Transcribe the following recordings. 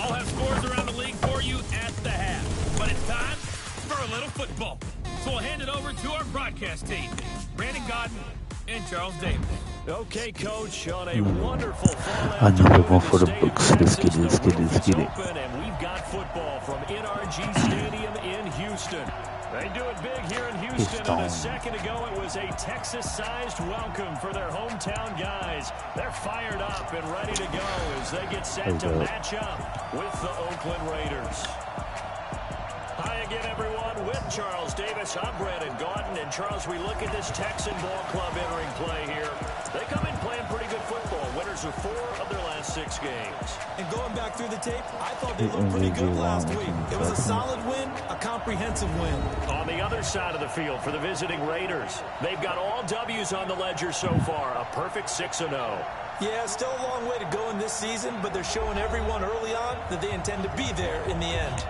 I'll have scores around the league for you at the half. But it's time for a little football. So we'll hand it over to our broadcast team, Brandon Godden and Charles Davis. Okay, Coach, on a wonderful fall Another one for the books. Let's get it, let's get it, let's get it. And we've got football from NRG Stadium in Houston. They do it big here in Houston, and a second ago it was a Texas-sized welcome for their hometown guys. They're fired up and ready to go as they get set to match up with the Oakland Raiders. Hi again, everyone, with Charles Davis. I'm Brandon Godden, and Charles, we look at this Texan ball club entering play here. They come in playing pretty good football. Winners of 4 of their last 6 games. And going back through the tape, I thought they looked pretty good last week. It was a solid win, a comprehensive win. On the other side of the field for the visiting Raiders, they've got all W's on the ledger so far, a perfect 6-0. Yeah, still a long way to go in this season, but they're showing everyone early on that they intend to be there in the end.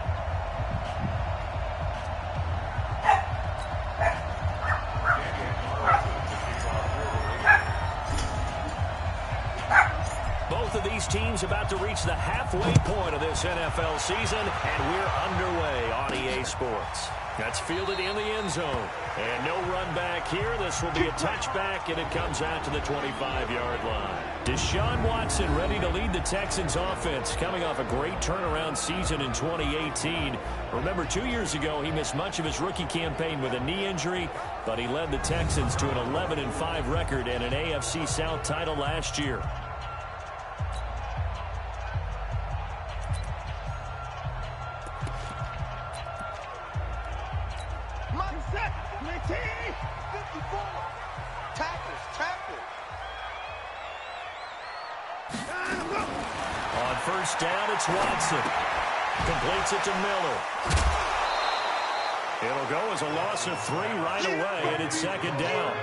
Both of these teams about to reach the halfway point of this NFL season, and we're underway on EA Sports. That's fielded in the end zone. And no run back here. This will be a touchback, and it comes out to the 25-yard line. Deshaun Watson ready to lead the Texans offense, coming off a great turnaround season in 2018. Remember, 2 years ago, he missed much of his rookie campaign with a knee injury, but he led the Texans to an 11-5 record and an AFC South title last year. On first down, it's Watson. Completes it to Miller. It'll go as a loss of 3 right away, and it's second down.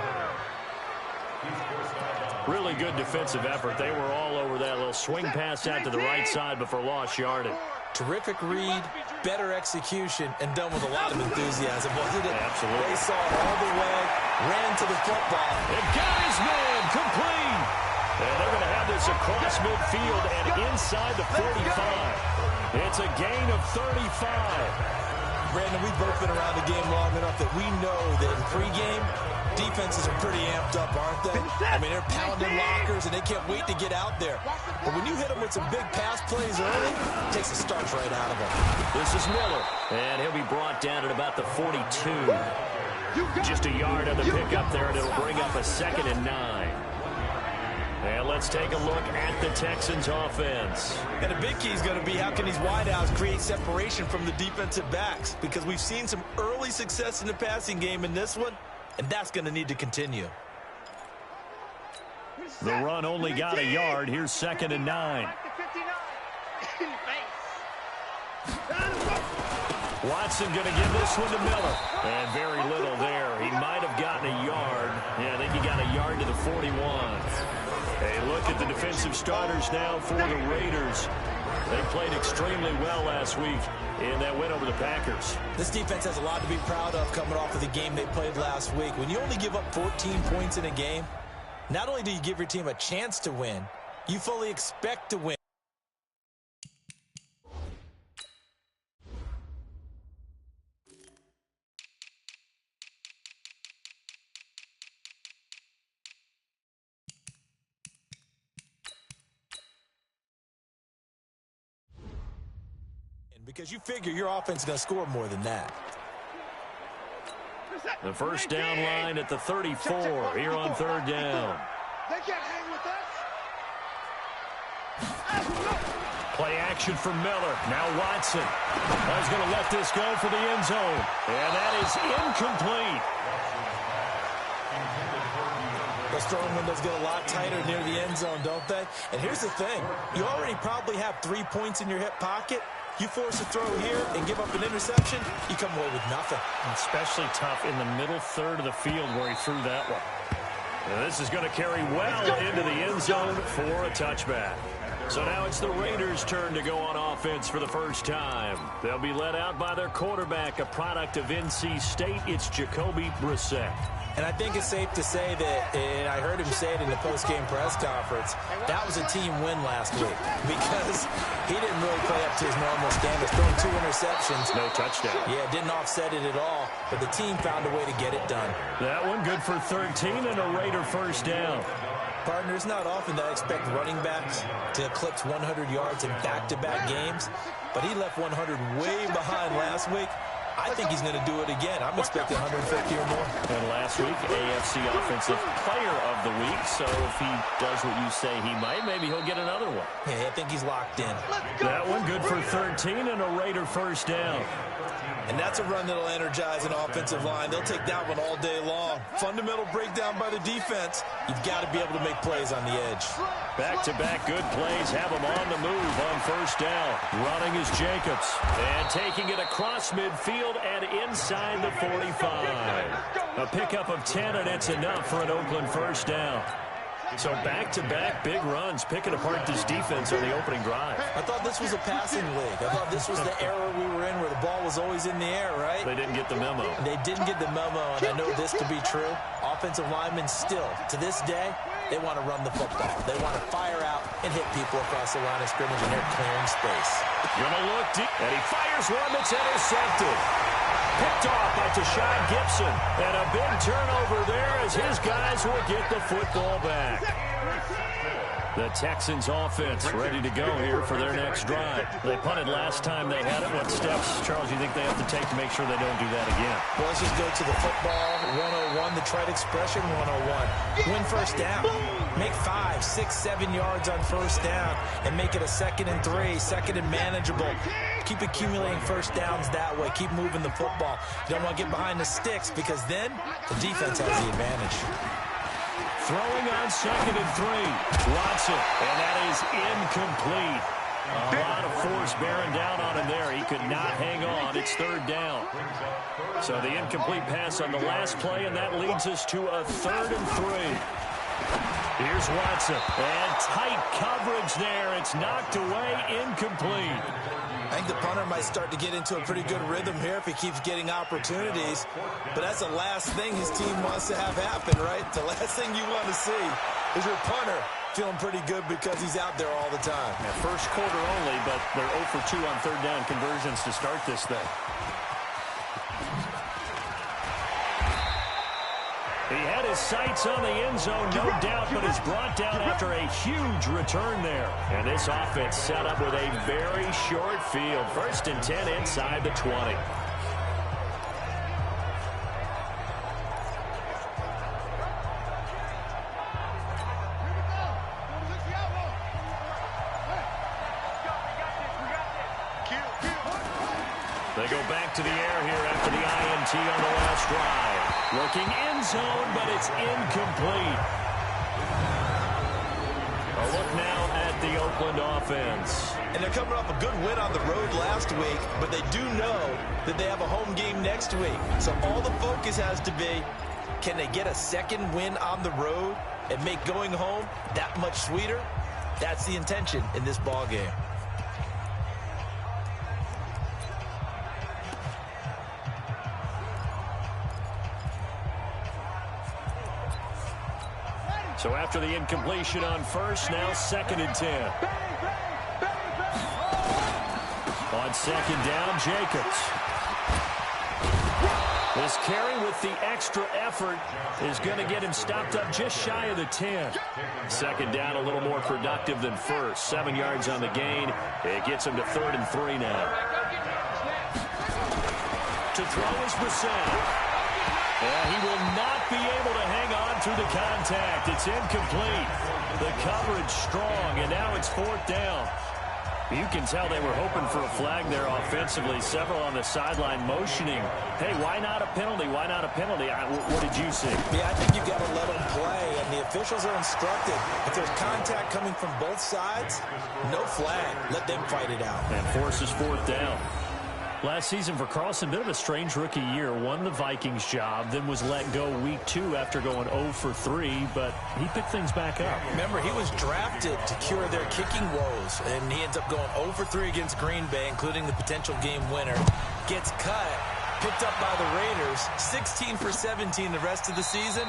Really good defensive effort. They were all over that little swing pass out to the right side before lost yardage. Terrific read, better execution, and done with a lot of enthusiasm, wasn't it? Absolutely. They saw it all the way, ran to the football. And got his man complete. And they're going to have this across midfield and inside the 45. It's a gain of 35. Brandon, we've both been around the game long enough that we know that in pregame, defenses are pretty amped up, aren't they? I mean, they're pounding lockers, and they can't wait to get out there. But when you hit them with some big pass plays early, it takes the starch right out of them. This is Miller, and he'll be brought down at about the 42. Just a yard on the pickup there, and it'll bring up a 2nd and 9. And let's take a look at the Texans offense. And the big key is going to be how can these wideouts create separation from the defensive backs, because we've seen some early success in the passing game in this one, and that's going to need to continue. The run only got a yard. Here's 2nd and 9. Watson going to give this one to Miller. And very little there. He might have gotten a yard. Yeah, I think he got a yard to the 41. A look at the defensive starters now for the Raiders. They played extremely well last week in that win over the Packers. This defense has a lot to be proud of coming off of the game they played last week. When you only give up 14 points in a game, not only do you give your team a chance to win, you fully expect to win. Because you figure your offense is going to score more than that. The first down line at the 34 here on 3rd down. They can't hang with us. Play action for Miller. Now Watson. He's going to let this go for the end zone. And that is incomplete. Those throwing windows get a lot tighter near the end zone, don't they? And here's the thing. You already probably have 3 points in your hip pocket. You force a throw here and give up an interception, you come away with nothing. Especially tough in the middle third of the field where he threw that one. And this is going to carry well into the end zone for a touchback. So now it's the Raiders' turn to go on offense for the first time. They'll be led out by their quarterback, a product of NC State. It's Jacoby Brissett. And I think it's safe to say that, and I heard him say it in the post-game press conference, that was a team win last week because he didn't really play up to his normal standards, throwing 2 interceptions. No touchdown. Yeah, didn't offset it at all, but the team found a way to get it done. That one good for 13 and a Raider first down. Partner, it's not often that I expect running backs to eclipse 100 yards in back-to-back games, but he left 100 way behind last week. I think he's going to do it again. I'm expecting 150 or more. And last week, AFC Offensive Player of the Week. So if he does what you say he might, maybe he'll get another one. Yeah, I think he's locked in. That one good for 13 and a Raider first down. And that's a run that'll energize an offensive line. They'll take that one all day long. Fundamental breakdown by the defense. You've got to be able to make plays on the edge. Back-to-back good plays have him on the move on first down. Running is Jacobs. And taking it across midfield and inside the 45. A pickup of 10, and it's enough for an Oakland first down. So back-to-back big runs, picking apart this defense on the opening drive. I thought this was a passing league. I thought this was the era we were in where the ball was always in the air, right? They didn't get the memo. They didn't get the memo, and I know this to be true. Offensive linemen still, to this day, they want to run the football. They want to fire out and hit people across the line of scrimmage, and they're clearing space. Gonna look deep, and he fires one that's intercepted. Picked off by Tashawn Gibson. And a big turnover there as his guys will get the football back. The Texans offense ready to go here for their next drive. They punted last time they had it. What steps, Charles, you think they have to take to make sure they don't do that again? Well, let's just go to the football 101, the trite expression 101. Win first down. Make 5, 6, 7 yards on first down and make it a 2nd and 3, 2nd and manageable. Keep accumulating first downs that way. Keep moving the football. You don't want to get behind the sticks because then the defense has the advantage. Throwing on 2nd and 3. Watson, and that is incomplete. A lot of force bearing down on him there. He could not hang on. It's 3rd down. So the incomplete pass on the last play, and that leads us to a 3rd and 3. Here's Watson, and tight coverage there. It's knocked away, incomplete. I think the punter might start to get into a pretty good rhythm here if he keeps getting opportunities. But that's the last thing his team wants to have happen, right? The last thing you want to see is your punter feeling pretty good because he's out there all the time. Yeah, first quarter only, but they're 0 for 2 on 3rd down conversions to start this thing. He had his sights on the end zone, no doubt, but is brought down after a huge return there. And this offense set up with a very short field. 1st and 10 inside the 20. They go back to the air here after the INT on the last drive. Looking end zone, but it's incomplete. A look now at the Oakland offense. And they're coming off a good win on the road last week, but they do know that they have a home game next week. So all the focus has to be, can they get a 2nd win on the road and make going home that much sweeter? That's the intention in this ball game. So after the incompletion on first, now 2nd and 10. On 2nd down, Jacobs. This carry with the extra effort is going to get him stopped up just shy of the 10. 2nd down, a little more productive than first. 7 yards on the gain. It gets him to 3rd and 3 now. To throw is Brissett. And he will not be able to hang on through the contact. It's incomplete. The coverage strong, and now it's 4th down. You can tell they were hoping for a flag there offensively. Several on the sideline motioning. Hey, why not a penalty? Why not a penalty? What did you see? Yeah, I think you've got to let them play, and the officials are instructed. If there's contact coming from both sides, no flag. Let them fight it out. And forces 4th down. Last season for Carlson, bit of a strange rookie year. Won the Vikings job, then was let go week 2 after going 0 for 3, but he picked things back up. Remember, he was drafted to cure their kicking woes, and he ends up going 0 for 3 against Green Bay, including the potential game winner. Gets cut, picked up by the Raiders, 16 for 17 the rest of the season.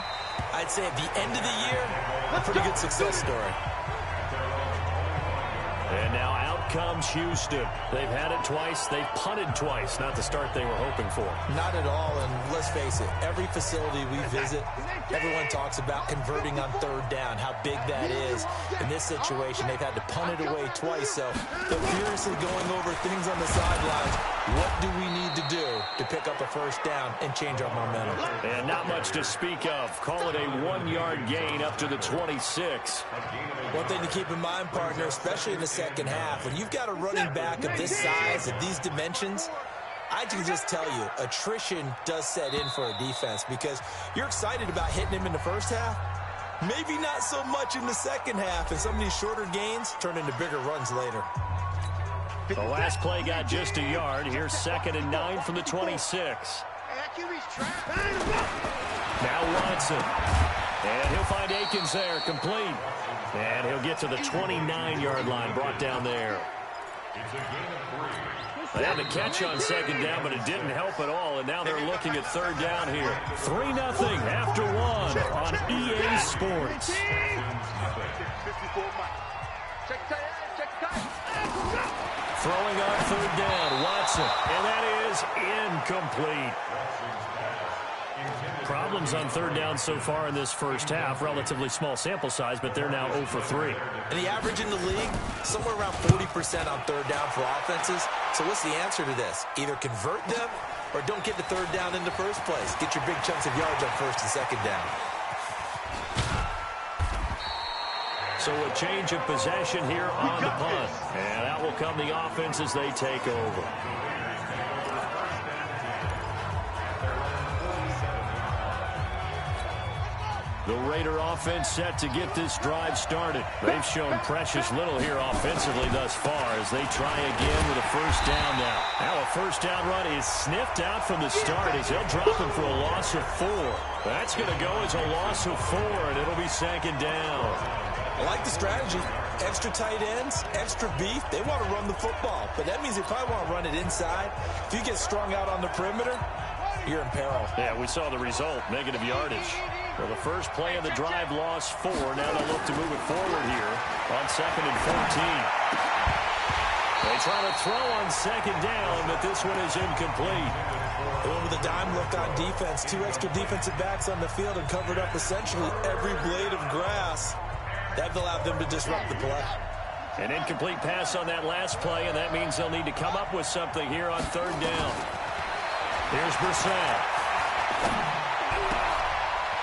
I'd say at the end of the year, a pretty good success story. And now out comes Houston. They've had it twice. They've punted twice. Not the start they were hoping for. Not at all, and let's face it, every facility we visit, everyone talks about converting on third down, how big that is. In this situation, they've had to punt it away twice, so they're furiously going over things on the sidelines. What do we need to do to pick up a first down and change our momentum? And not much to speak of. Call it a 1-yard gain up to the 26. One thing to keep in mind, partner, especially in the second half, when you've got a running back of this size, of these dimensions, I can just tell you, attrition does set in for a defense because you're excited about hitting him in the first half. Maybe not so much in the second half, and some of these shorter gains turn into bigger runs later. The last play got just a yard. Here's 2nd and 9 from the 26. Now Watson. And he'll find Akins there, complete. And he'll get to the 29-yard line, brought down there. They had the catch on 2nd down, but it didn't help at all, and now they're looking at 3rd down here. 3-0 after 1 on EA Sports. Throwing on 3rd down, Watson, and that is incomplete. Problems on 3rd down so far in this first half. Relatively small sample size, but they're now 0 for 3. And the average in the league, somewhere around 40% on 3rd down for offenses. So what's the answer to this? Either convert them or don't get the 3rd down in the first place. Get your big chunks of yards on 1st and 2nd down. So a change of possession here on the punt. And that will come the offense as they take over. The Raider offense set to get this drive started. They've shown precious little here offensively thus far as they try again with a 1st down now. Now a 1st down run is sniffed out from the start as they'll drop him for a loss of 4. That's going to go as a loss of 4, and it'll be 2nd down. I like the strategy. Extra tight ends, extra beef. They want to run the football, but that means they probably want to run it inside. If you get strung out on the perimeter, you're in peril. Yeah, we saw the result, negative yardage. Well, the first play of the drive lost 4. Now they'll look to move it forward here on 2nd and 14. They try to throw on 2nd down, but this one is incomplete. With a dime look on defense, 2 extra defensive backs on the field and covered up essentially every blade of grass. That allowed them to disrupt the play. An incomplete pass on that last play, and that means they'll need to come up with something here on 3rd down. Here's Brissett.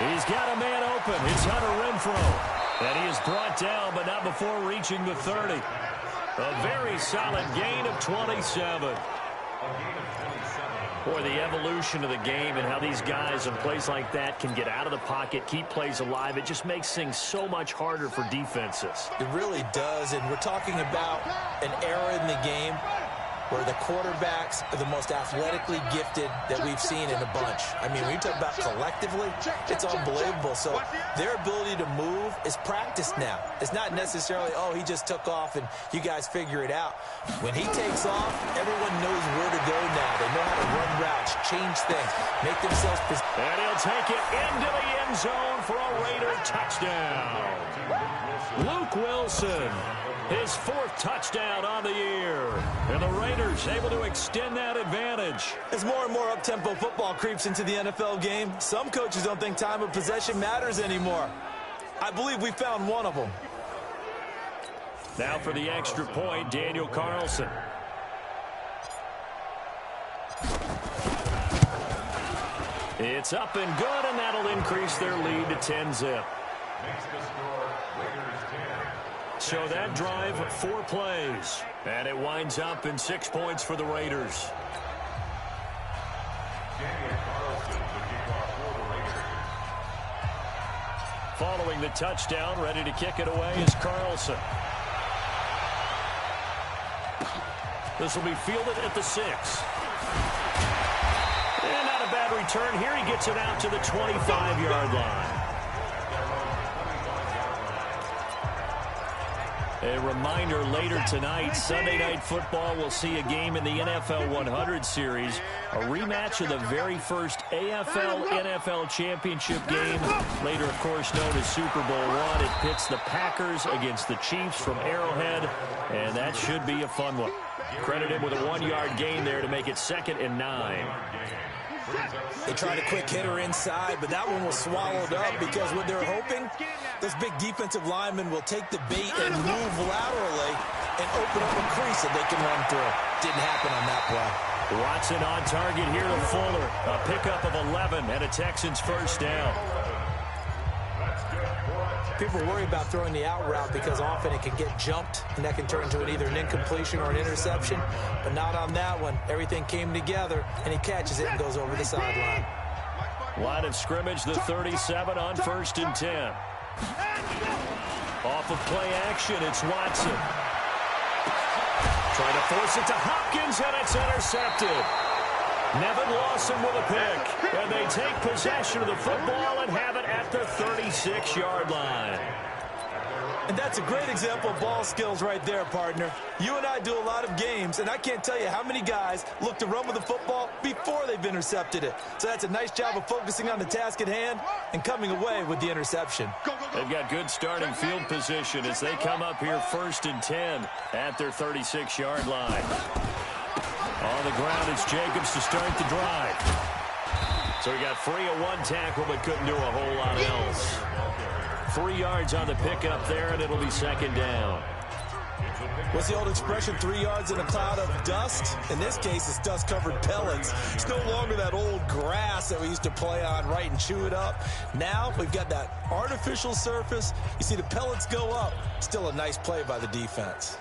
He's got a man open. It's Hunter Renfrow. And he is brought down, but not before reaching the 30. A very solid gain of 27. Boy, the evolution of the game and how these guys in plays like that can get out of the pocket, keep plays alive, it just makes things so much harder for defenses. It really does, and we're talking about an era in the game where the quarterbacks are the most athletically gifted that we've seen in a bunch. I mean, when you talk about collectively, it's unbelievable. So their ability to move is practiced now. It's not necessarily, oh, he just took off and you guys figure it out. When he takes off, everyone knows where to go now. They know how to run routes, change things, make themselves... And he'll take it into the end zone for a Raider touchdown. Luke Wilson, his 4th touchdown on the year. And the Raiders able to extend that advantage. As more and more up-tempo football creeps into the NFL game, some coaches don't think time of possession matters anymore. I believe we found one of them. Now for the extra point, Daniel Carlson. It's up and good, and that'll increase their lead to 10-zip. So that drive, 4 plays. And it winds up in 6 points for the Raiders. Following the touchdown, ready to kick it away is Carlson. This will be fielded at the 6. And not a bad return here. He gets it out to the 25-yard line. A reminder later tonight, Sunday Night Football will see a game in the NFL 100 series, a rematch of the very first AFL-NFL championship game, later, of course, known as Super Bowl I. It pits the Packers against the Chiefs from Arrowhead, and that should be a fun one. Credit him with a 1-yard gain there to make it 2nd and 9. They tried a quick hitter inside, but that one was swallowed up because what they're hoping, those big defensive linemen will take the bait and move laterally and open up a crease that they can run through. Didn't happen on that play. Watson on target here to Fuller. A pickup of 11 and a Texans first down. People worry about throwing the out route because often it can get jumped, and that can turn into either an incompletion or an interception. But not on that one. Everything came together, and he catches it and goes over the sideline. Line of scrimmage, the 37 on 1st and 10. Off of play action, it's Watson. Trying to force it to Hopkins, and it's intercepted. Nevin Lawson with a pick, and they take possession of the football and have it at the 36-yard line. And that's a great example of ball skills right there, partner. You and I do a lot of games, and I can't tell you how many guys look to run with the football before they've intercepted it. So that's a nice job of focusing on the task at hand and coming away with the interception. They've got good starting field position as they come up here 1st and 10 at their 36-yard line. On the ground, it's Jacobs to start the drive. So he got free of 1 tackle, but couldn't do a whole lot else. 3 yards on the pickup there, and it'll be 2nd down. What's the old expression, 3 yards in a cloud of dust? In this case, it's dust-covered pellets. It's no longer that old grass that we used to play on, right, and chew it up. Now we've got that artificial surface. You see the pellets go up. Still a nice play by the defense.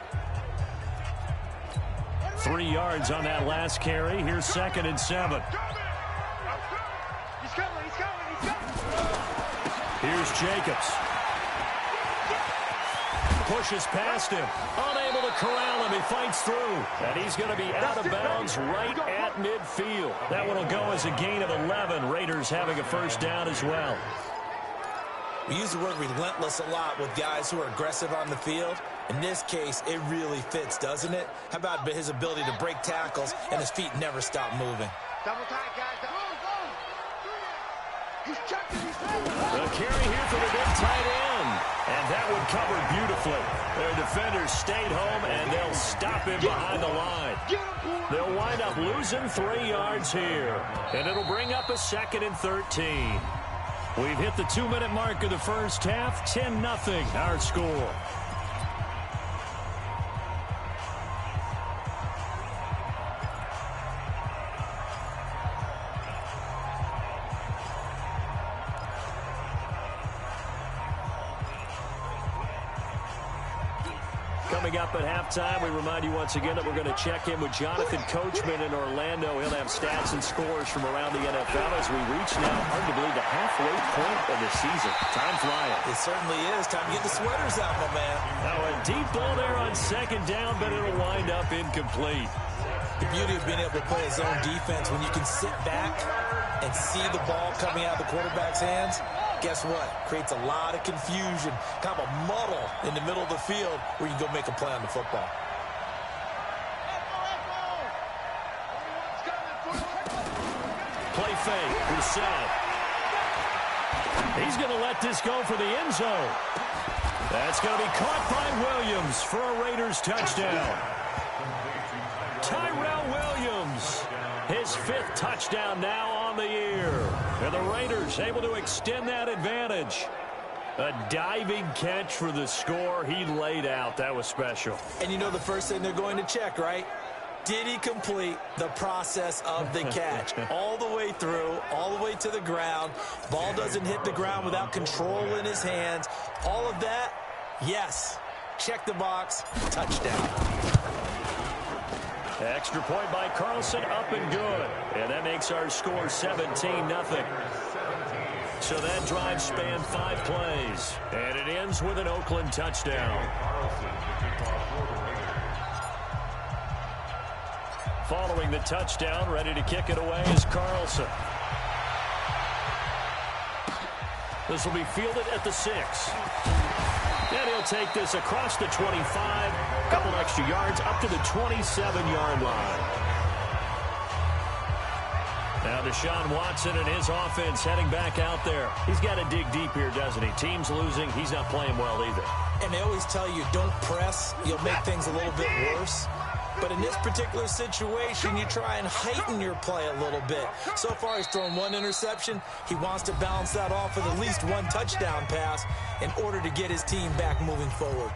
3 yards on that last carry. Here's 2nd and 7. He's coming, he's coming, he's coming. Here's Jacobs. Pushes past him. Unable to corral him. He fights through. And he's going to be out of bounds right at midfield. That one will go as a gain of 11. Raiders having a first down as well. We use the word relentless a lot with guys who are aggressive on the field. In this case, it really fits, doesn't it? How about his ability to break tackles and his feet never stop moving? Double tight, guys. Go, go. He's checking, he's The carry here for the big tight end. And that one covered beautifully. Their defenders stayed home, and they'll stop him behind the line. They'll wind up losing 3 yards here. And it'll bring up a 2nd and 13. We've hit the 2-minute mark of the first half. 10-0 our score. Coming up at halftime, we remind you once again that we're going to check in with Jonathan Coachman in Orlando. He'll have stats and scores from around the NFL as we reach now, hard to believe, the halfway point of the season. Time flying. It certainly is. Time to get the sweaters out, my man. Now a deep ball there on 2nd down, but it'll wind up incomplete. The beauty of being able to play a zone defense when you can sit back and see the ball coming out of the quarterback's hands, guess what? Creates a lot of confusion, kind of a muddle in the middle of the field where you can go make a play on the football. Play fake. Rousseau. He's going to let this go for the end zone. That's going to be caught by Williams for a Raiders touchdown. Tyrell Williams, his 5th touchdown now on the year. And the Raiders able to extend that advantage. A diving catch for the score. He laid out. That was special. And you know the first thing they're going to check, right? Did he complete the process of the catch? All the way through, all the way to the ground. Ball doesn't hit the ground without control in his hands. All of that, yes. Check the box. Touchdown. Extra point by Carlson, up and good. And that makes our score 17-0. So that drive spanned 5 plays. And it ends with an Oakland touchdown. Following the touchdown, ready to kick it away is Carlson. This will be fielded at the 6. And he'll take this across the 25, a couple extra yards up to the 27-yard line. Now Deshaun Watson and his offense heading back out there. He's got to dig deep here, doesn't he? Team's losing. He's not playing well either. And they always tell you, don't press. You'll make things a little bit worse. But in this particular situation, you try and heighten your play a little bit. So far, he's thrown one interception. He wants to balance that off with at least one touchdown pass in order to get his team back moving forward.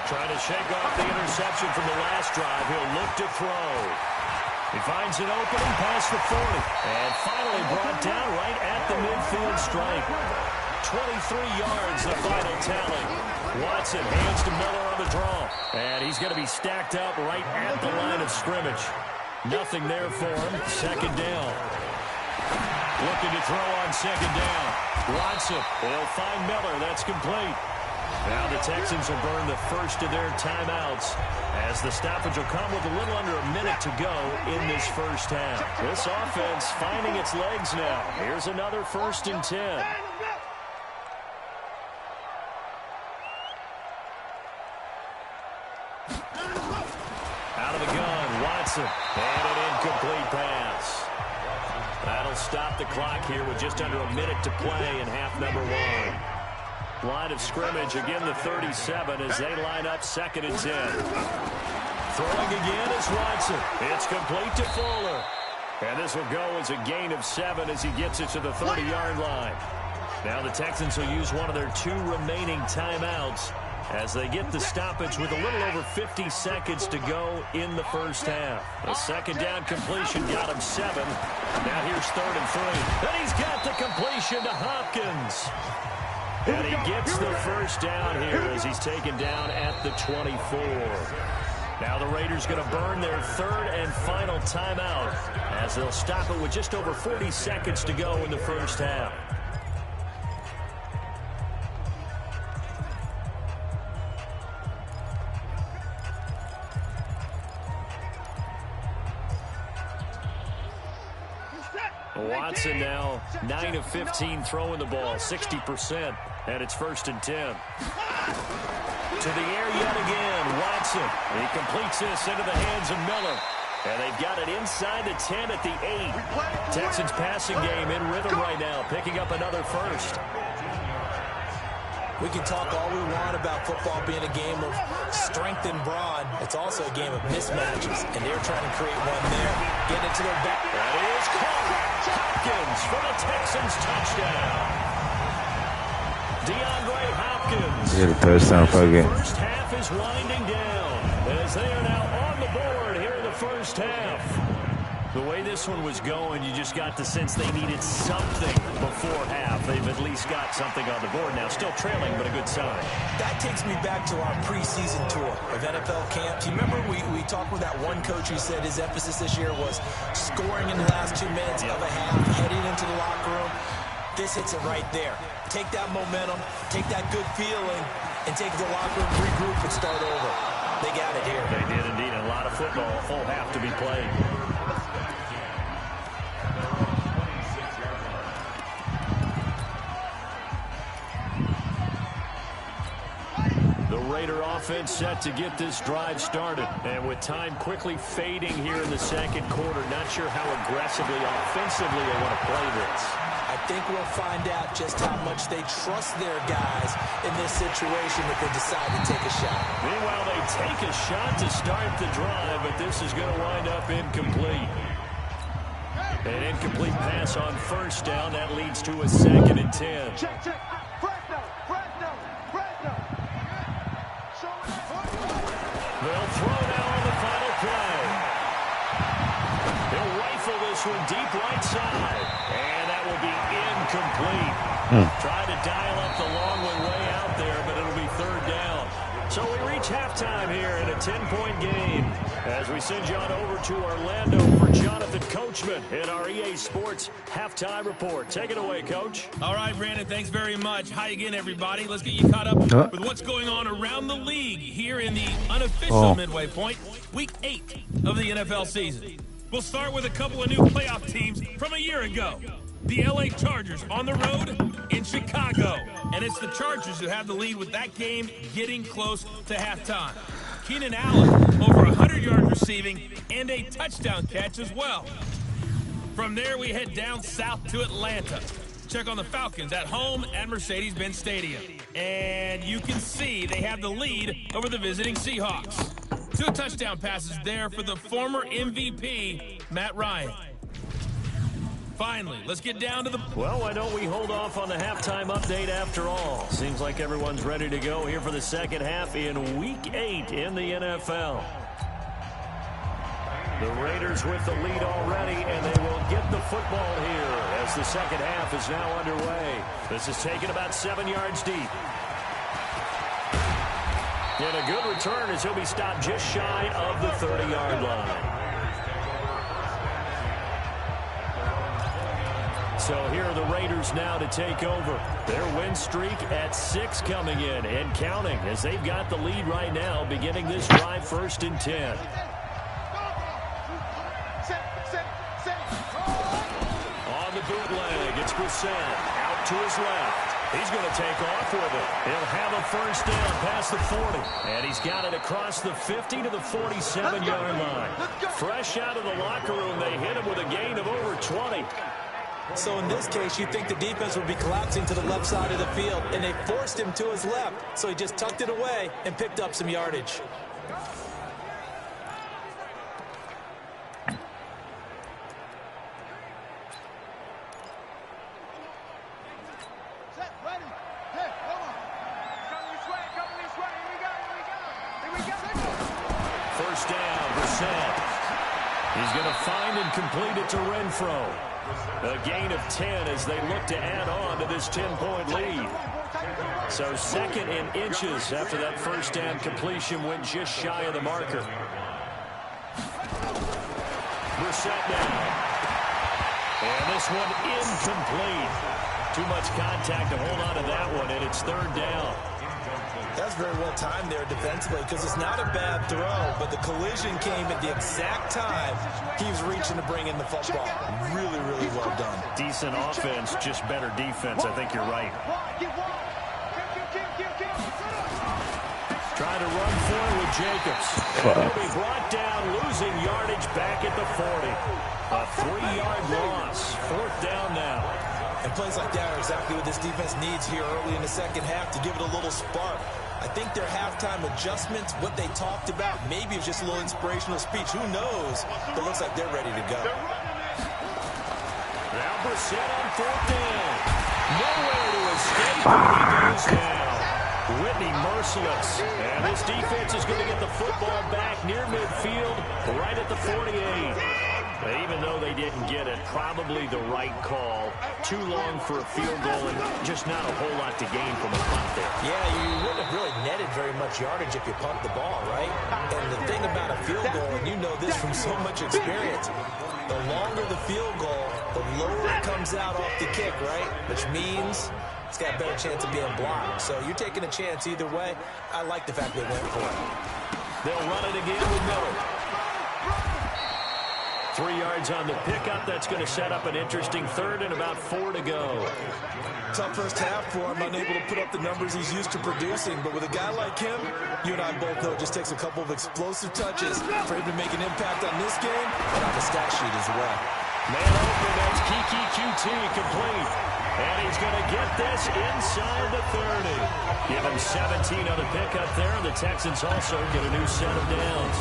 Trying to shake off the interception from the last drive. He'll look to throw. He finds an opening past the 40. And finally brought down right at the midfield stripe. 23 yards, the final tally. Watson hands to Miller on the draw. And he's going to be stacked up right at the line of scrimmage. Nothing there for him. Second down. Looking to throw on second down. Watson will find Miller. That's complete. Now the Texans will burn the first of their timeouts as the stoppage will come with a little under a minute to go in this first half. This offense finding its legs now. Here's another 1st and 10. Out of the gun, Watson. And an incomplete pass. That'll stop the clock here with just under a minute to play in half number 1. Line of scrimmage, again the 37 as they line up 2nd and 10. Throwing again is Watson. It's complete to Fuller. And this will go as a gain of 7 as he gets it to the 30-yard line. Now the Texans will use one of their 2 remaining timeouts as they get the stoppage with a little over 50 seconds to go in the first half. A second down completion got him 7. Now here's 3rd and 3. Then he's got the completion to Hopkins. And he gets the first down here as he's taken down at the 24. Now the Raiders going to burn their 3rd and final timeout as they'll stop it with just over 40 seconds to go in the first half. Watson now 9 of 15 throwing the ball, 60%, and it's 1st and 10. To the air yet again, Watson. He completes this into the hands of Miller. And they've got it inside the 10 at the 8. Texans passing game in rhythm right now, picking up another first. We can talk all we want about football being a game of strength and brawn. It's also a game of mismatches, and they're trying to create one there. Get it to their back. That is caught. Hopkins for the Texans touchdown. DeAndre Hopkins. Yeah, the touchdown for a game. First half is winding down as they are now on the board here in the first half. The way this one was going, you just got the sense they needed something before half. They've at least got something on the board now. Still trailing, but a good sign. That takes me back to our preseason tour of NFL camps. You remember we talked with that one coach who said his emphasis this year was scoring in the last 2 minutes of a half, heading into the locker room. This hits it right there. Take that momentum, take that good feeling, and take the locker room, regroup, and start over. They got it here. They did indeed. A lot of football, a full half to be played. Raider offense set to get this drive started. And with time quickly fading here in the second quarter, not sure how aggressively, offensively they want to play this. I think we'll find out just how much they trust their guys in this situation if they decide to take a shot. Meanwhile, they take a shot to start the drive, but this is going to wind up incomplete. An incomplete pass on first down. That leads to a 2nd and 10. Check. They'll throw now on the final play. He'll rifle this one deep right side. And that will be incomplete. Trying to dial up the long one way out there, but it'll be 3rd down. So we reach halftime here in a 10-point game as we send you on over to Orlando for Jonathan Coachman in our EA Sports Halftime Report. Take it away, Coach. All right, Brandon, thanks very much. Hi again, everybody. Let's get you caught up with what's going on around the league here in the unofficial midway point, Week 8 of the NFL season. We'll start with a couple of new playoff teams from a year ago. The LA Chargers on the road in Chicago. And it's the Chargers who have the lead with that game getting close to halftime. Keenan Allen, over 100 yards receiving and a touchdown catch as well. From there, we head down south to Atlanta. Check on the Falcons at home at Mercedes-Benz Stadium. And you can see they have the lead over the visiting Seahawks. 2 touchdown passes there for the former MVP, Matt Ryan. Finally, let's get down to the... Well, why don't we hold off on the halftime update after all? Seems like everyone's ready to go here for the second half in Week 8 in the NFL. The Raiders with the lead already, and they will get the football here as the second half is now underway. This is taken about 7 yards deep. And a good return as he'll be stopped just shy of the 30-yard line. So here are the Raiders now to take over. Their win streak at 6 coming in and counting as they've got the lead right now beginning this drive 1st and 10. On the bootleg, it's Brissett out to his left. He's going to take off with it. He'll have a first down past the 40. And he's got it across the 50 to the 47-yard line. Fresh out of the locker room, they hit him with a gain of over 20. So in this case, you'd think the defense would be collapsing to the left side of the field, and they forced him to his left. So he just tucked it away and picked up some yardage. First down, Brissett. He's going to find and complete it to Renfro. A gain of 10 as they look to add on to this 10-point lead. So second in inches after that first down completion went just shy of the marker. Brissett now. And this one incomplete. Too much contact to hold on to that one, and it's 3rd down. That's very well timed there defensively because it's not a bad throw, but the collision came at the exact time he was reaching to bring in the football. Really, really well done. Decent offense, just better defense. I think you're right. Trying to run for it with Jacobs. And he'll be brought down, losing yardage back at the 40. A 3-yard loss. 4th down now. And plays like that are exactly what this defense needs here early in the second half to give it a little spark. I think their halftime adjustments, what they talked about, maybe it was just a little inspirational speech. Who knows? But it looks like they're ready to go. Now Brissett on 4th down. Nowhere to escape. He goes down. Whitney merciless. And this defense is going to get the football back near midfield, right at the 48. Even though they didn't get it, probably the right call. Too long for a field goal and just not a whole lot to gain from a punt there. Yeah, you wouldn't have really netted very much yardage if you pumped the ball, right? And the thing about a field goal, and you know this from so much experience, the longer the field goal, the lower it comes out off the kick, right? Which means it's got a better chance of being blocked. So you're taking a chance either way. I like the fact they went for it. They'll run it again with Miller. 3 yards on the pickup. That's going to set up an interesting 3rd and about 4 to go. Tough first half for him, unable to put up the numbers he's used to producing. But with a guy like him, you and I both know it just takes a couple of explosive touches for him to make an impact on this game and on the stat sheet as well. Man open, that's Kiki QT complete. And he's going to get this inside the 30. Give him 17 on the pickup there. And the Texans also get a new set of downs.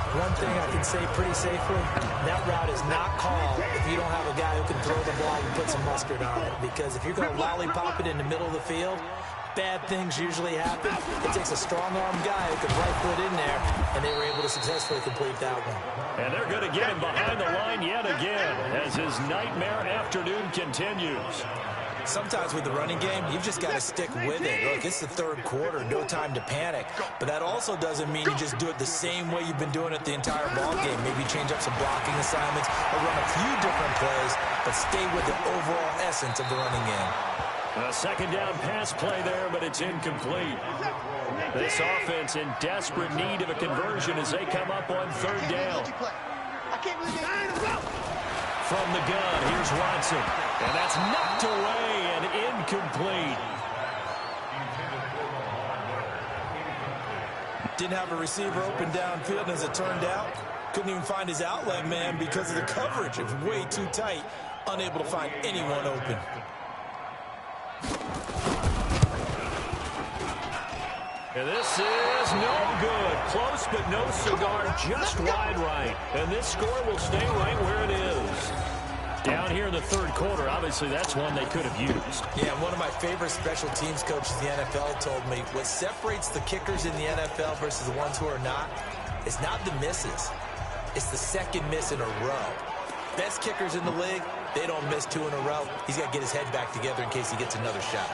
One thing I can say pretty safely, that route is not called if you don't have a guy who can throw the ball and put some mustard on it. Because if you're going to lollipop it in the middle of the field, bad things usually happen. It takes a strong-arm guy who can right foot in there, and they were able to successfully complete that one. And they're going to get him behind the line yet again as his nightmare afternoon continues. Sometimes with the running game, you've just got to stick with it. Look, it's the third quarter, no time to panic. But that also doesn't mean you just do it the same way you've been doing it the entire ball game. Maybe change up some blocking assignments or run a few different plays, but stay with the overall essence of the running game. A second down pass play there, but it's incomplete. This offense in desperate need of a conversion as they come up on third down. From the gun, here's Watson. And that's knocked away and incomplete. Didn't have a receiver open downfield, and as it turned out, couldn't even find his outlet man because of the coverage. It was way too tight, unable to find anyone open. And this is no good. Close, but no cigar, just wide right. And this score will stay right where it is. Down here in the third quarter, obviously that's one they could have used. Yeah, one of my favorite special teams coaches in the NFL told me what separates the kickers in the NFL versus the ones who are not is not the misses. It's the second miss in a row. Best kickers in the league, they don't miss two in a row. He's got to get his head back together in case he gets another shot.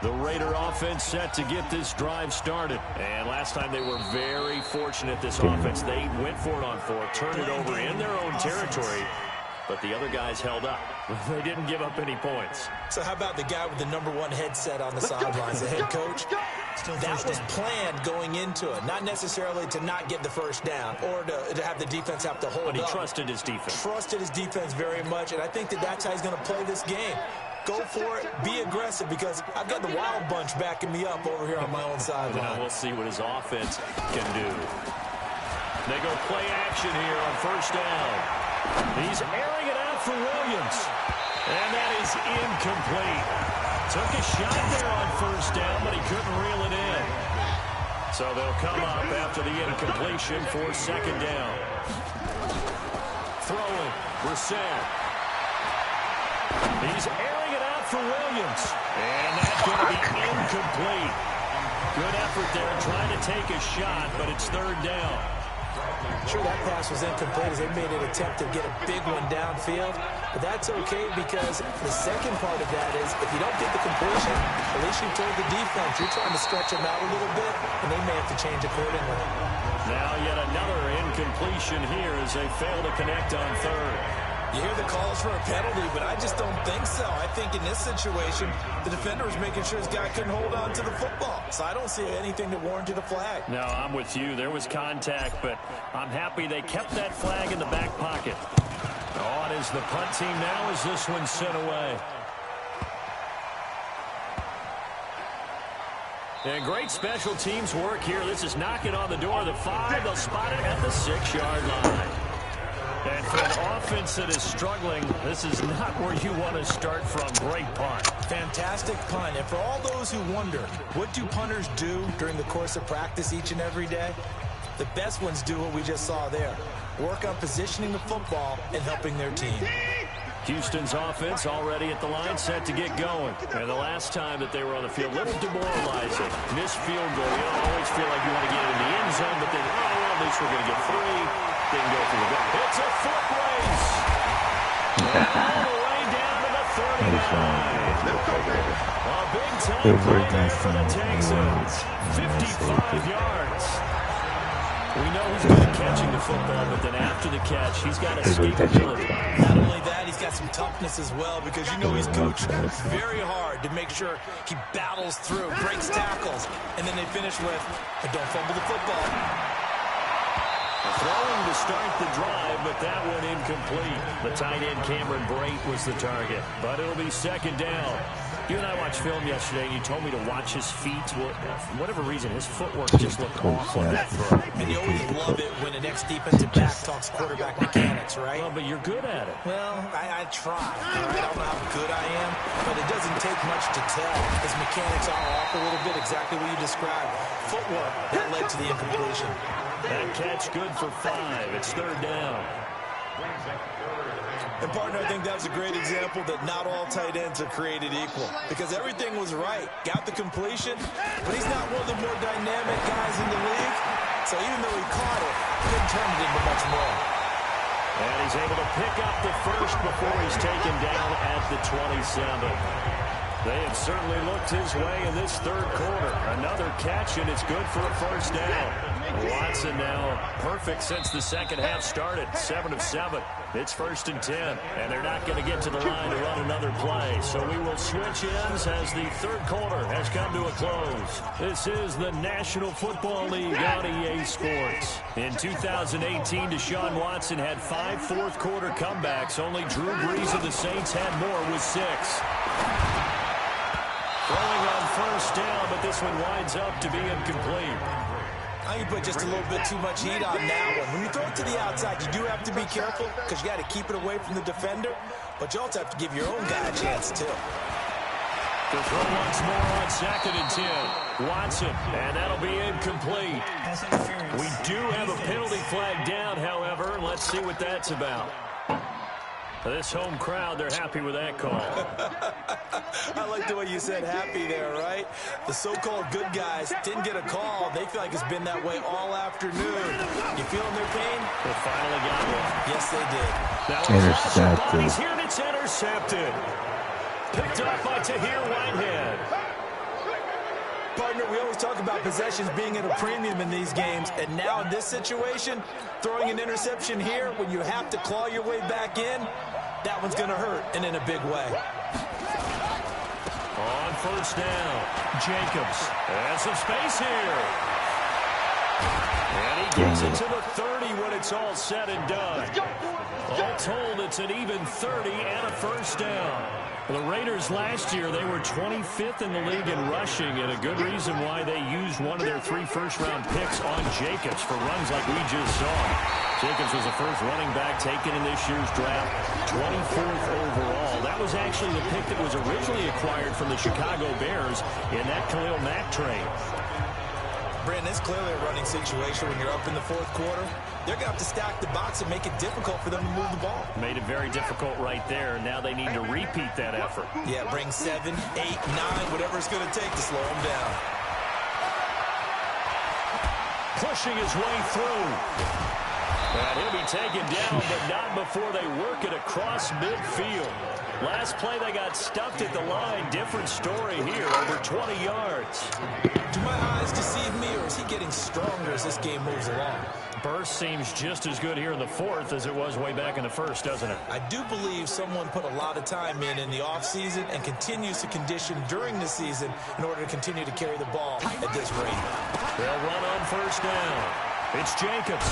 The Raider offense set to get this drive started. And last time they were very fortunate, this offense. They went for it on fourth, turned it over in their own territory, but the other guys held up. They didn't give up any points. So how about the guy with the #1 headset on the sidelines, the head coach? That was planned going into it, not necessarily to not get the first down or to have the defense have to hold up. But he trusted his defense. Trusted his defense very much, and I think that's how he's going to play this game. Go for it, be aggressive, because I've got the wild bunch backing me up over here on my own sideline. Now we'll see what his offense can do. They go play action here on first down. He's airing it out for Williams. And that is incomplete. Took a shot there on first down, but he couldn't reel it in. So they'll come up after the incompletion for second down. Throwing, Brissett. He's airing it out for Williams. And that's going to be incomplete. Good effort there trying to take a shot, but it's third down. Sure, that pass was incomplete as they made an attempt to get a big one downfield. But that's okay because the second part of that is if you don't get the completion, at least you told the defense you're trying to stretch them out a little bit, and they may have to change accordingly. Now yet another incompletion here as they fail to connect on third. You hear the calls for a penalty, but I just don't think so. I think in this situation, the defender was making sure his guy couldn't hold on to the football. So I don't see anything that warranted a flag. No, I'm with you. There was contact, but I'm happy they kept that flag in the back pocket. On is the punt team now as this one's sent away. And great special teams work here. This is knocking on the door of the 5. They'll spot it at the 6-yard line. And for an offense that is struggling, this is not where you want to start from. Great punt. Fantastic punt. And for all those who wonder, what do punters do during the course of practice each and every day? The best ones do what we just saw there. Work on positioning the football and helping their team. Houston's offense already at the line, set to get going. And the last time that they were on the field, a little demoralizing. Missed field goal. You don't always feel like you want to get in the end zone, but then, oh, well, at least we're going to get 3. Didn't go for the goal. It's a foot race. All the way down to the 39. A big-time play there for the Texans. 55 yards. We know he's good at catching the football, but then after the catch, he's got escapability. Not only that, he's got some toughness as well, because you know he's coached very hard to make sure he battles through, breaks tackles, and then they finish with a don't fumble the football. Throwing to start the drive, but that one incomplete. The tight end Cameron Brate was the target, but it'll be second down. You and I watched film yesterday, and you told me to watch his feet. For whatever reason, his footwork just looked off on that throw. And you always love it when an ex-defensive back talks quarterback mechanics, right? Well, but you're good at it. Well, I try. All right? I don't know how good I am, but it doesn't take much to tell. His mechanics are off a little bit, exactly what you described. Footwork, that led to the incompletion. That catch good for 5. It's third down. And, partner, I think that's a great example that not all tight ends are created equal, because everything was right. Got the completion, but he's not one of the more dynamic guys in the league. So even though he caught it, he couldn't turn it into much more. And he's able to pick up the first before he's taken down at the 27. They have certainly looked his way in this third quarter. Another catch, and it's good for a first down. Watson now perfect since the second half started. 7 of 7. It's 1st and 10, and they're not going to get to the line to run another play. So we will switch ends as the third quarter has come to a close. This is the National Football League on EA Sports. In 2018, Deshaun Watson had 5 fourth-quarter comebacks. Only Drew Brees of the Saints had more with 6. Throwing on first down, but this one winds up to be incomplete. I think you put just a little bit too much heat on that one. When you throw it to the outside, you do have to be careful because you got to keep it away from the defender, but you also have to give your own guy a chance, too. The throw once more on 2nd and 10. Watson, and that'll be incomplete. We do have a penalty flag down, however. Let's see what that's about. This home crowd, they're happy with that call. I like the way you said happy there, right? The so-called good guys didn't get a call. They feel like it's been that way all afternoon. You feeling their pain? They finally got one. Yes, they did. That was intercepted. Here and it's intercepted. Picked up by Tahir Whitehead. Partner, we always talk about possessions being at a premium in these games, and now in this situation, throwing an interception here when you have to claw your way back in, that one's going to hurt, and in a big way. On first down, Jacobs has some space here. And he gets it to the 30 when it's all said and done. All told, it's an even 30 and a first down. The Raiders last year, they were 25th in the league in rushing, and a good reason why they used one of their 3 first-round picks on Jacobs for runs like we just saw. Jacobs was the first running back taken in this year's draft, 24th overall. That was actually the pick that was originally acquired from the Chicago Bears in that Khalil Mack trade. Brandon, it's clearly a running situation when you're up in the fourth quarter. They're going to have to stack the box and make it difficult for them to move the ball. Made it very difficult right there. Now they need to repeat that effort. Yeah, bring 7, 8, 9, whatever it's going to take to slow them down. Pushing his way through. And he'll be taken down, but not before they work it across midfield. Last play, they got stuffed at the line. Different story here, over 20 yards. Do my eyes deceive me, or is he getting stronger as this game moves along? Burst seems just as good here in the fourth as it was way back in the first, doesn't it? I do believe someone put a lot of time in the offseason and continues to condition during the season in order to continue to carry the ball at this rate. They'll run on first down. It's Jacobs.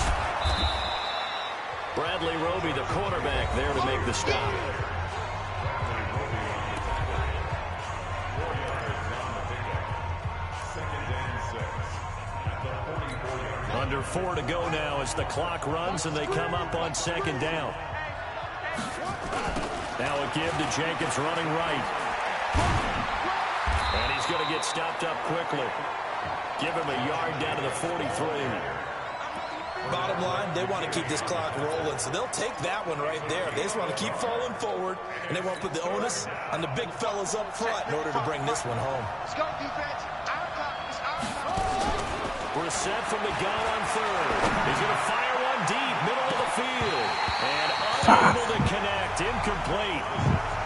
Bradley Roby, the quarterback, there to make the stop. Under 4 to go now as the clock runs and they come up on 2nd down. Now a give to Jacobs running right. And he's going to get stopped up quickly. Give him a yard down to the 43. Bottom line, they want to keep this clock rolling, so they'll take that one right there. They just want to keep falling forward, and they want to put the onus on the big fellas up front in order to bring this one home. Let's go, defense. Brissett from the gun on 3rd. He's going to fire one deep, middle of the field. And unable to connect, incomplete.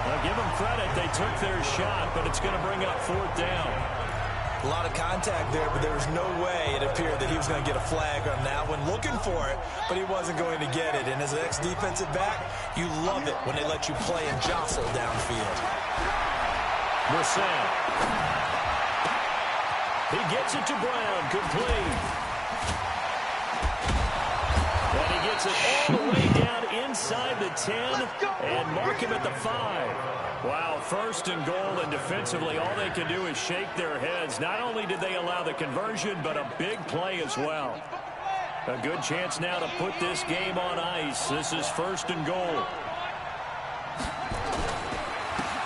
Now give them credit, they took their shot, but it's going to bring up 4th down. A lot of contact there, but there was no way it appeared that he was going to get a flag on that one. Looking for it, but he wasn't going to get it. And as an ex-defensive back, you love it when they let you play and jostle downfield. Brissett. He gets it to Brown, complete. And he gets it all the way down inside the 10 and mark him at the 5. Wow, 1st and goal, and defensively all they can do is shake their heads. Not only did they allow the conversion, but a big play as well. A good chance now to put this game on ice. This is 1st and goal.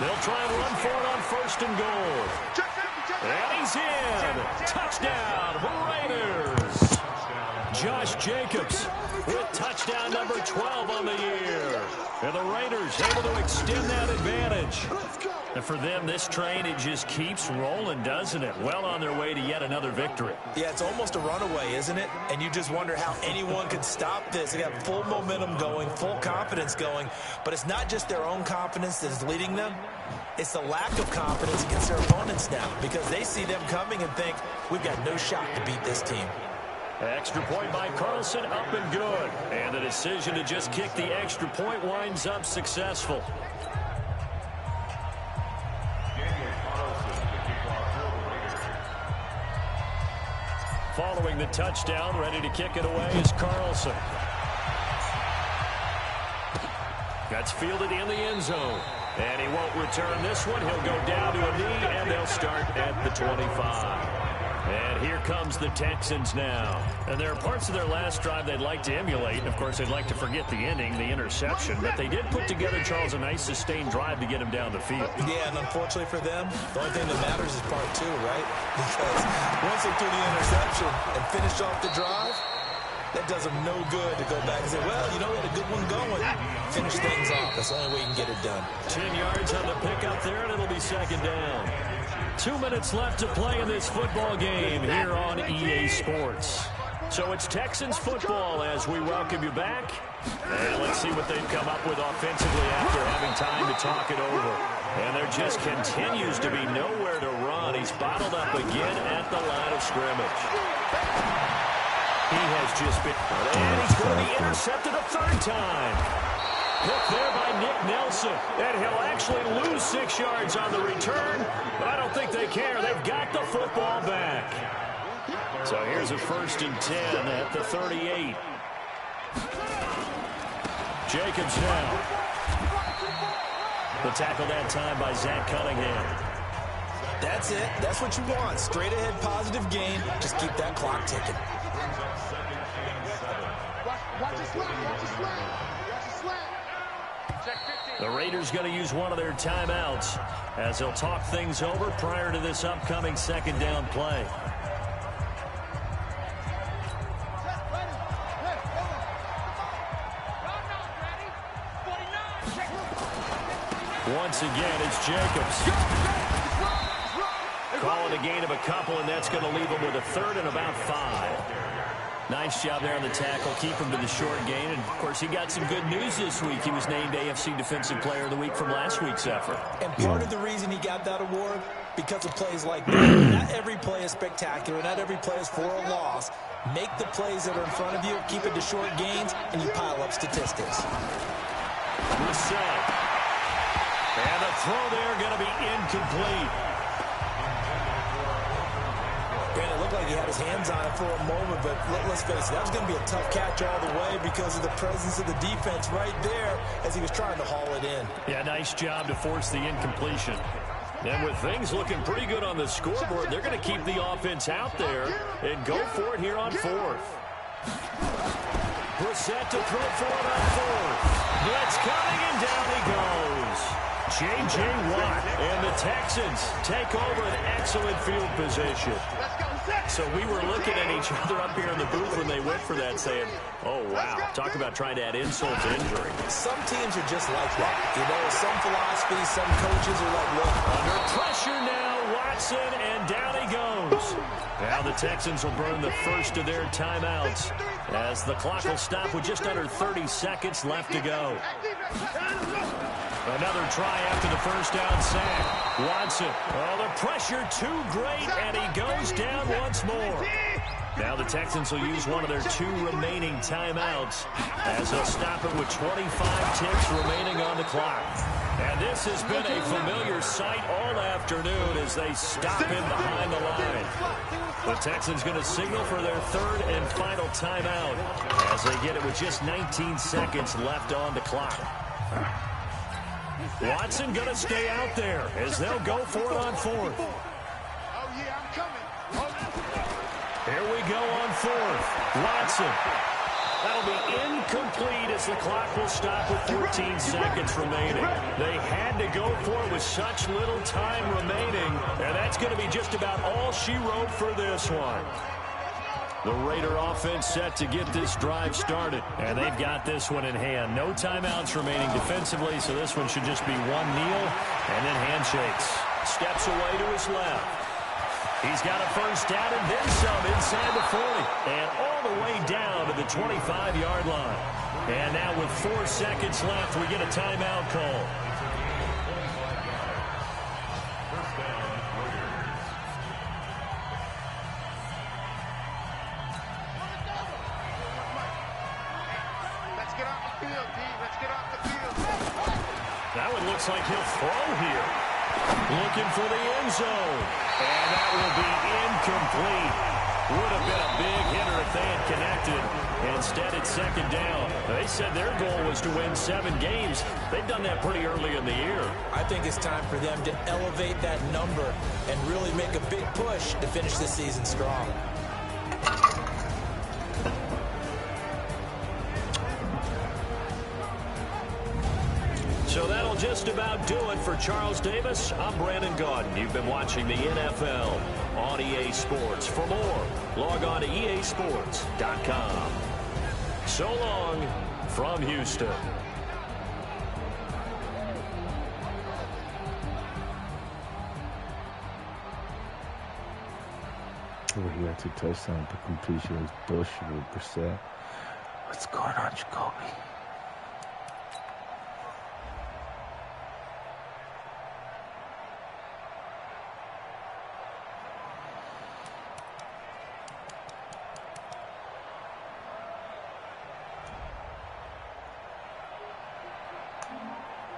They'll try and run for it on 1st and goal. And he's in. Touchdown, Raiders. Josh Jacobs with touchdown number 12 on the year. And the Raiders able to extend that advantage. And for them, this train, it just keeps rolling, doesn't it? Well on their way to yet another victory. Yeah, it's almost a runaway, isn't it? And you just wonder how anyone could stop this. They got full momentum going, full confidence going. But it's not just their own confidence that's leading them. It's the lack of confidence against their opponents now, because they see them coming and think, we've got no shot to beat this team. Extra point by Carlson, up and good. And the decision to just kick the extra point winds up successful. Following the touchdown, ready to kick it away is Carlson. That's fielded in the end zone. And he won't return this one. He'll go down to a knee, and they'll start at the 25. And here comes the Texans now. And there are parts of their last drive they'd like to emulate. And, of course, they'd like to forget the inning, the interception. But they did put together, Charles, a nice sustained drive to get him down the field. Yeah, and unfortunately for them, the only thing that matters is part two, right? Because once they threw the interception and finished off the drive, that does them no good to go back and say, well, you know, we had a good one going. Finish things off. That's the only way you can get it done. 10 yards on the pickup there, and it'll be second down. 2 minutes left to play in this football game here on EA Sports. So it's Texans football as we welcome you back. And let's see what they've come up with offensively after having time to talk it over. And there just continues to be nowhere to run. He's bottled up again at the line of scrimmage. He has just been, and he's going to be intercepted a third time. Hit there by Nick Nelson. And he'll actually lose 6 yards on the return, but I don't think they care. They've got the football back. So here's a 1st and 10 at the 38. Jacobs now. The tackle that time by Zach Cunningham. That's it. That's what you want. Straight ahead positive gain. Just keep that clock ticking. Watch the slant. Watch the slant. Watch the slant. The Raiders going to use one of their timeouts as they'll talk things over prior to this upcoming second down play. Once again, it's Jacobs. Call it a gain of a couple, and that's going to leave him with a 3rd and about 5. Nice job there on the tackle. Keep him to the short gain. And, of course, he got some good news this week. He was named AFC Defensive Player of the Week from last week's effort. And part of the reason he got that award, because of plays like that. Not every play is spectacular. Not every play is for a loss. Make the plays that are in front of you, keep it to short gains, and you pile up statistics. Reset. And the throw there going to be incomplete. Granted, it looked like he had his hands on it for a moment, but let's face it, that was going to be a tough catch all the way because of the presence of the defense right there as he was trying to haul it in. Yeah, nice job to force the incompletion. And with things looking pretty good on the scoreboard, they're going to keep the offense out there and go for it here on 4th. Brissett to throw for it on 4th. Blitz coming, and down he goes. J.J. Watt and the Texans take over an excellent field position. So we were looking at each other up here in the booth when they went for that, saying, oh, wow, talk about trying to add insult to injury. Some teams are just like that. You know, some philosophies, some coaches are like, look. Under pressure now, Watson, and down he goes. Now the Texans will burn the first of their timeouts as the clock will stop with just under 30 seconds left to go. Another try after the first down sack. Watson. Oh, the pressure too great, and he goes down once more. Now the Texans will use one of their 2 remaining timeouts as they'll stop it with 25 ticks remaining on the clock. And this has been a familiar sight all afternoon as they stop him behind the line. The Texans going to signal for their 3rd and final timeout as they get it with just 19 seconds left on the clock. Watson going to stay out there as they'll go for it on 4th. Oh, yeah, I'm coming. Here we go on 4th. Watson. That'll be incomplete as the clock will stop with 14 seconds remaining. They had to go for it with such little time remaining, and that's going to be just about all she wrote for this one. The Raider offense set to get this drive started. And they've got this one in hand. No timeouts remaining defensively, so this one should just be one kneel and then handshakes. Steps away to his left. He's got a first down and then some inside the 40. And all the way down to the 25-yard line. And now with 4 seconds left, we get a timeout call. That one looks like he'll throw here. Looking for the end zone. And that will be incomplete. Would have been a big hitter if they had connected. Instead, it's second down. They said their goal was to win 7 games. They've done that pretty early in the year. I think it's time for them to elevate that number and really make a big push to finish the season strong. So that'll just about do it for Charles Davis. I'm Brandon Gaudin. You've been watching the NFL on EA Sports. For more, log on to easports.com. So long from Houston. He had 2 touchdowns. The completion was bullshit with Brissett. What's going on, Jacoby?